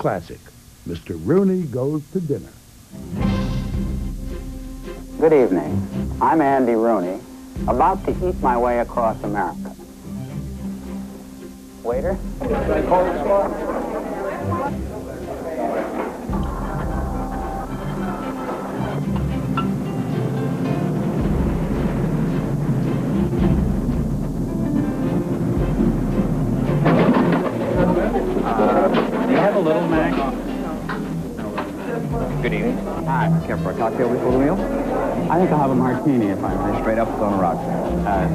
classic. Mr. Rooney Goes to Dinner. Good evening. I'm Andy Rooney, about to eat my way across America. Waiter? Do you have a little Mac? Good evening. Hi. Care for a cocktail before the meal? I think I'll have a martini if I may. Straight up, on the rocks.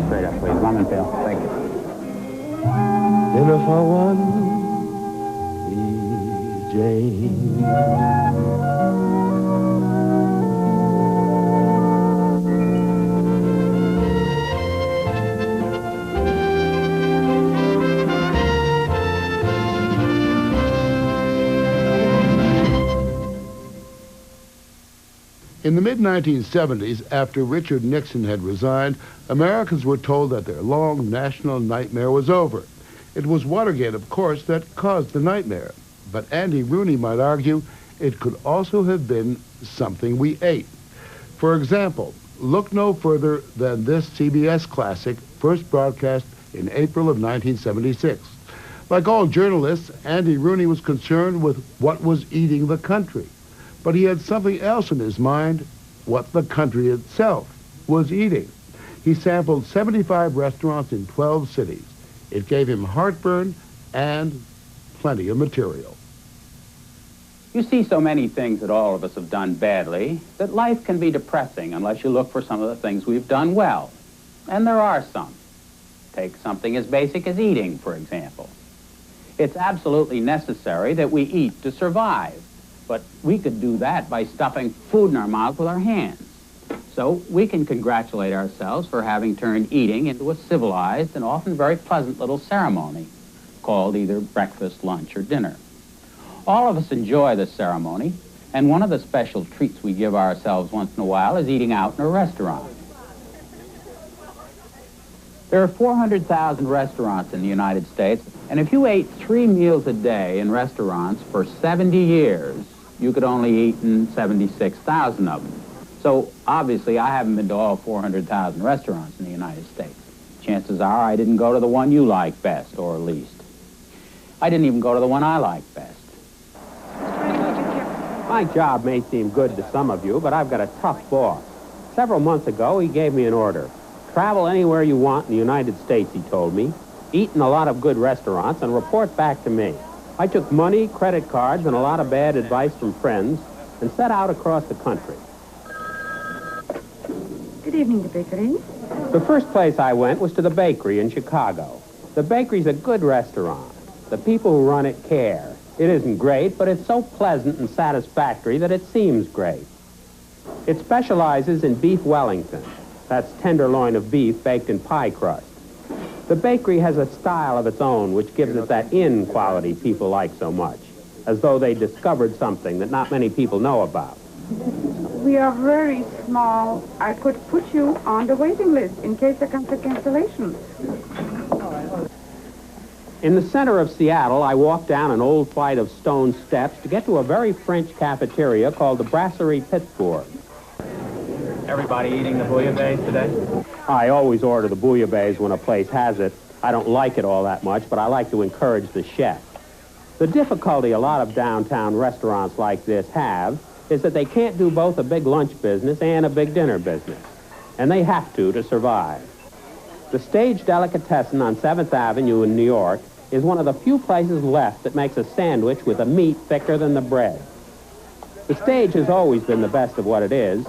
Straight up, please. Lemon peel. Thank you. Dinner for one, Jane. In the mid-1970s, after Richard Nixon had resigned, Americans were told that their long national nightmare was over. It was Watergate, of course, that caused the nightmare. But Andy Rooney might argue it could also have been something we ate. For example, look no further than this CBS classic, first broadcast in April of 1976. Like all journalists, Andy Rooney was concerned with what was eating the country. But he had something else in his mind, what the country itself was eating. He sampled 75 restaurants in 12 cities. It gave him heartburn and plenty of material. You see so many things that all of us have done badly that life can be depressing unless you look for some of the things we've done well. And there are some. Take something as basic as eating, for example. It's absolutely necessary that we eat to survive. But we could do that by stuffing food in our mouth with our hands. So we can congratulate ourselves for having turned eating into a civilized and often very pleasant little ceremony called either breakfast, lunch, or dinner. All of us enjoy this ceremony, and one of the special treats we give ourselves once in a while is eating out in a restaurant. There are 400,000 restaurants in the United States, and if you ate 3 meals a day in restaurants for 70 years, you could only eat in 76,000 of them. So, obviously, I haven't been to all 400,000 restaurants in the United States. Chances are I didn't go to the one you like best, or least. I didn't even go to the one I like best. My job may seem good to some of you, but I've got a tough boss. Several months ago, he gave me an order. Travel anywhere you want in the United States, he told me. Eat in a lot of good restaurants and report back to me. I took money, credit cards, and a lot of bad advice from friends and set out across the country. Good evening, the bakery. The first place I went was to the bakery in Chicago. The bakery's a good restaurant. The people who run it care. It isn't great, but it's so pleasant and satisfactory that it seems great. It specializes in beef Wellington. That's tenderloin of beef baked in pie crust. The bakery has a style of its own which gives it that in quality people like so much, as though they discovered something that not many people know about. We are very small. I could put you on the waiting list in case there comes a cancellation. In the center of Seattle, I walked down an old flight of stone steps to get to a very French cafeteria called the Brasserie Pittsburgh. Everybody eating the bouillabaisse today? I always order the bouillabaisse when a place has it. I don't like it all that much, but I like to encourage the chef. The difficulty a lot of downtown restaurants like this have is that they can't do both a big lunch business and a big dinner business. And they have to survive. The Stage Delicatessen on 7th Avenue in New York is one of the few places left that makes a sandwich with a meat thicker than the bread. The Stage has always been the best of what it is.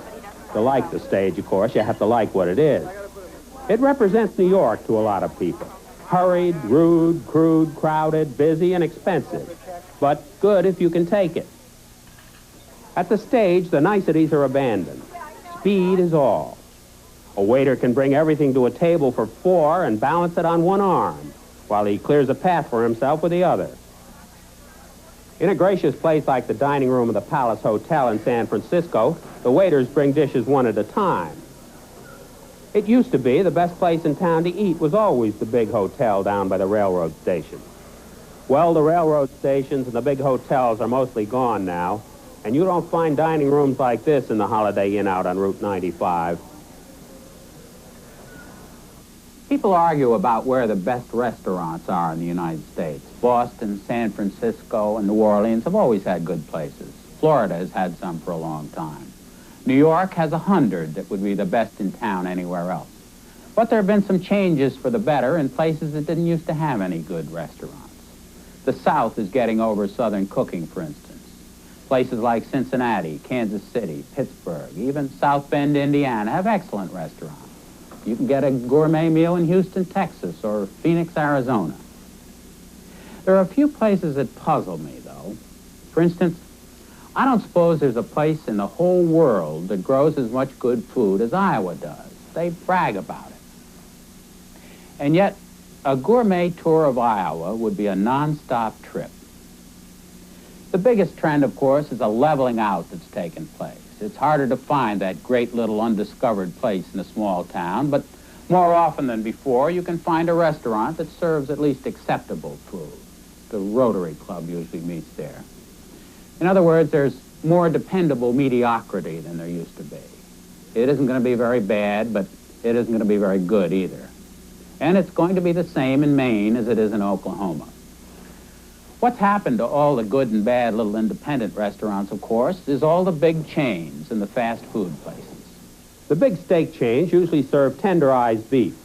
To like the Stage, of course, you have to like what it is. It represents New York to a lot of people. Hurried, rude, crude, crowded, busy, and expensive. But good if you can take it. At the Stage, the niceties are abandoned. Speed is all. A waiter can bring everything to a table for 4 and balance it on one arm, while he clears a path for himself with the other. In a gracious place like the dining room of the Palace Hotel in San Francisco, the waiters bring dishes one at a time. It used to be the best place in town to eat was always the big hotel down by the railroad station. Well, the railroad stations and the big hotels are mostly gone now, and you don't find dining rooms like this in the Holiday Inn out on Route 95. People argue about where the best restaurants are in the United States. Boston, San Francisco, and New Orleans have always had good places. Florida has had some for a long time. New York has 100 that would be the best in town anywhere else. But there have been some changes for the better in places that didn't used to have any good restaurants. The South is getting over Southern cooking, for instance. Places like Cincinnati, Kansas City, Pittsburgh, even South Bend, Indiana have excellent restaurants. You can get a gourmet meal in Houston, Texas, or Phoenix, Arizona. There are a few places that puzzle me, though. For instance, I don't suppose there's a place in the whole world that grows as much good food as Iowa does. They brag about it. And yet, a gourmet tour of Iowa would be a non-stop trip. The biggest trend, of course, is a leveling out that's taken place. It's harder to find that great little undiscovered place in a small town, but more often than before, you can find a restaurant that serves at least acceptable food. The Rotary Club usually meets there. In other words, there's more dependable mediocrity than there used to be. It isn't going to be very bad, but it isn't going to be very good either. And it's going to be the same in Maine as it is in Oklahoma. What's happened to all the good and bad little independent restaurants, of course, is all the big chains and the fast food places. The big steak chains usually serve tenderized beef.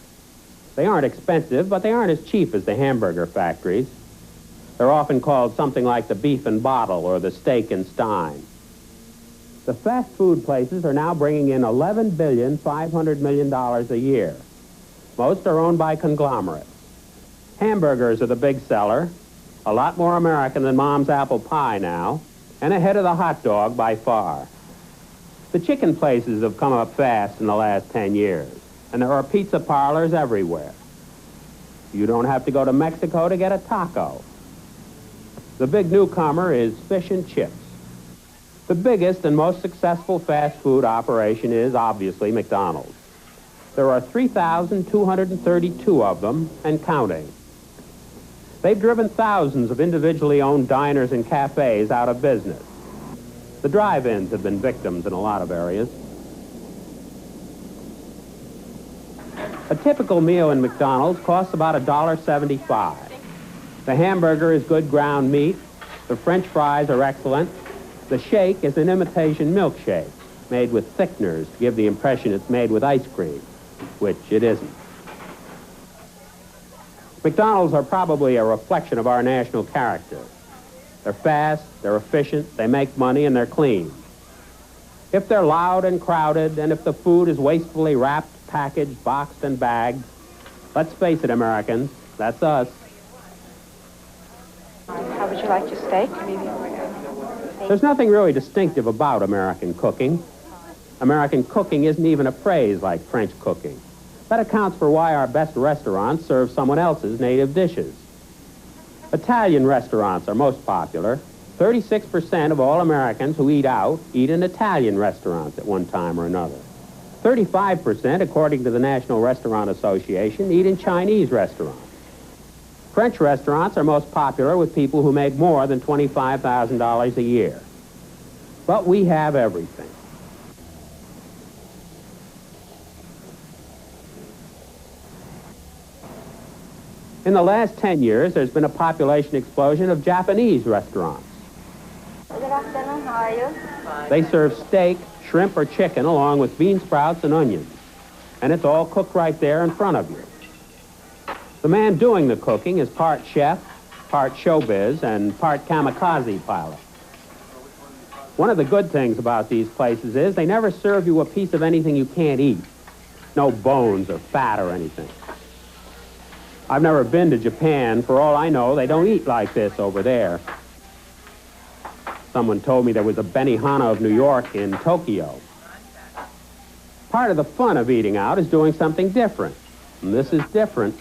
They aren't expensive, but they aren't as cheap as the hamburger factories. They're often called something like the beef in bottle or the steak in stein. The fast food places are now bringing in $11.5 billion a year. Most are owned by conglomerates. Hamburgers are the big seller, a lot more American than Mom's apple pie now, and ahead of the hot dog by far. The chicken places have come up fast in the last 10 years, and there are pizza parlors everywhere. You don't have to go to Mexico to get a taco. The big newcomer is fish and chips. The biggest and most successful fast food operation is obviously McDonald's. There are 3,232 of them and counting. They've driven thousands of individually owned diners and cafes out of business. The drive-ins have been victims in a lot of areas. A typical meal in McDonald's costs about $1.75. The hamburger is good ground meat. The French fries are excellent. The shake is an imitation milkshake made with thickeners to give the impression it's made with ice cream, which it isn't. McDonald's are probably a reflection of our national character. They're fast, they're efficient, they make money, and they're clean. If they're loud and crowded, and if the food is wastefully wrapped, packaged, boxed, and bagged, let's face it, Americans, that's us. How would you like your steak? There's nothing really distinctive about American cooking. American cooking isn't even a phrase like French cooking. That accounts for why our best restaurants serve someone else's native dishes. Italian restaurants are most popular. 36% of all Americans who eat out eat in Italian restaurants at one time or another. 35%, according to the National Restaurant Association, eat in Chinese restaurants. French restaurants are most popular with people who make more than $25,000 a year. But we have everything. In the last 10 years, there's been a population explosion of Japanese restaurants. Good afternoon, how are you? They serve steak, shrimp, or chicken along with bean sprouts and onions. And it's all cooked right there in front of you. The man doing the cooking is part chef, part showbiz, and part kamikaze pilot. One of the good things about these places is they never serve you a piece of anything you can't eat. No bones or fat or anything. I've never been to Japan. For all I know, they don't eat like this over there. Someone told me there was a Benihana of New York in Tokyo. Part of the fun of eating out is doing something different. And this is different.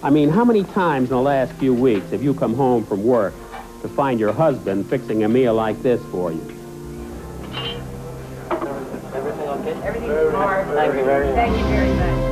I mean, how many times in the last few weeks have you come home from work to find your husband fixing a meal like this for you? Everything okay? Everything's smart. Thank you very much.